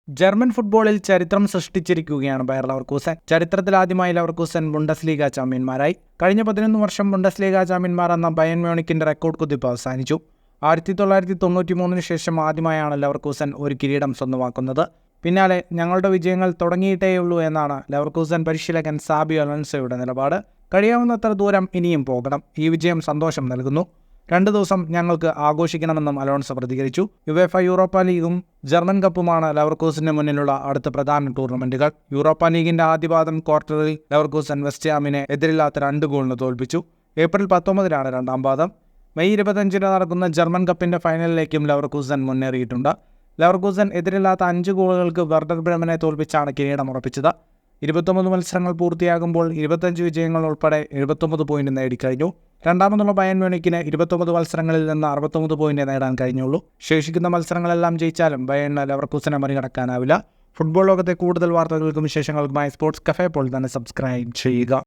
German ഫുട്ബോളിൽ ചരിത്രം സൃഷ്ടിച്ചിരിക്കുകയാണ് buyer Leverkusen. ചരിത്രത്തിലാദ്യമായി ലെവർകൂസൻ ബുണ്ടസ്ലീഗ ചാമ്പ്യന്മാരായി. കഴിഞ്ഞ 11 വർഷം ബുണ്ടസ്ലീഗ ചാമ്പ്യന്മാർ എന്ന ബയൺ മ്യൂണിക്കിന്റെ റെക്കോർഡ് കുതിപ്പ് അവസാനിച്ചു. 1993 ശേഷം ആദ്യമായാണ് ലെവർകൂസൻ ഒരു കിരീടം സ്വന്തമാക്കുന്നത്. പിന്നാലെ ഞങ്ങളുടെ വിജയങ്ങൾ തുടങ്ങിയിട്ടേയുള്ളൂ എന്നാണ് ലെവർകൂസൻ പരിശീലകൻ സാബി അലോൺസോയുടെ നിലപാട്. കഴിയാവുന്നത്ര ദൂരം ഇനിയും പോകണം. ഈ വിജയം സന്തോഷം നൽകുന്നു. 2 ദിവസം ഞങ്ങൾക്ക് ആഘോഷിക്കണമെന്നും അലോൺസോ പ്രതികരിച്ചു. യുവേഫ യൂറോപ്പ ലീഗും ജർമ്മൻ കപ്പുമാണ് ലെവർകൂസന് മുന്നിലുള്ള അടുത്ത പ്രധാന ടൂർണമെന്റുകൾ. യൂറോപ്പ ലീഗിന്റെ ആദ്യപാദം ക്വാർട്ടറിൽ ലെവർകൂസൻ വെസ്റ്റ് ഹാമിനെ എതിരില്ലാത്ത 2 ഗോളിന് തോൽപ്പിച്ചു. ഏപ്രിൽ 19 രണ്ടാം പാദം. മെയ് 25 നടക്കുന്ന ജർമ്മൻ കപ്പിന്റെ ഫൈനലിലേക്കും ലെവർകൂസൻ മുന്നേറിയിട്ടുണ്ട്. ലെവർകൂസൻ എതിരില്ലാത്ത 5 ഗോളുകൾക്ക് വെർഡർ ബ്രെമനെ തോൽപ്പിച്ചാണ് കിരീടം ഉറപ്പിച്ചത്. 29 മത്സരങ്ങൾ പൂർത്തിയാകുമ്പോൾ 25 വിജയങ്ങൾ ഉൾപ്പെടെ 79 പോയിന്റ് നേടിക്കഴിഞ്ഞു. രണ്ടാമതുള്ള ബയൺ മ്യൂണിക്കിന് 29 മത്സരങ്ങളിൽ നിന്ന് 69 പോയിന്റ് നേടാൻ കഴിഞ്ഞുള്ളൂ. ശേഷിക്കുന്ന മത്സരങ്ങളെല്ലാം ജയിച്ചാലും ബയണിന് ലെവർകൂസനെ മറികടക്കാനാവില്ല. ഫുട്ബോൾ ലോകത്തെ കൂടുതൽ വാർത്തകൾക്കും വിശേഷങ്ങൾക്കുമായി സ്പോർട്സ് കഫേ ഇപ്പോൾ തന്നെ സബ്സ്ക്രൈബ് ചെയ്യുക.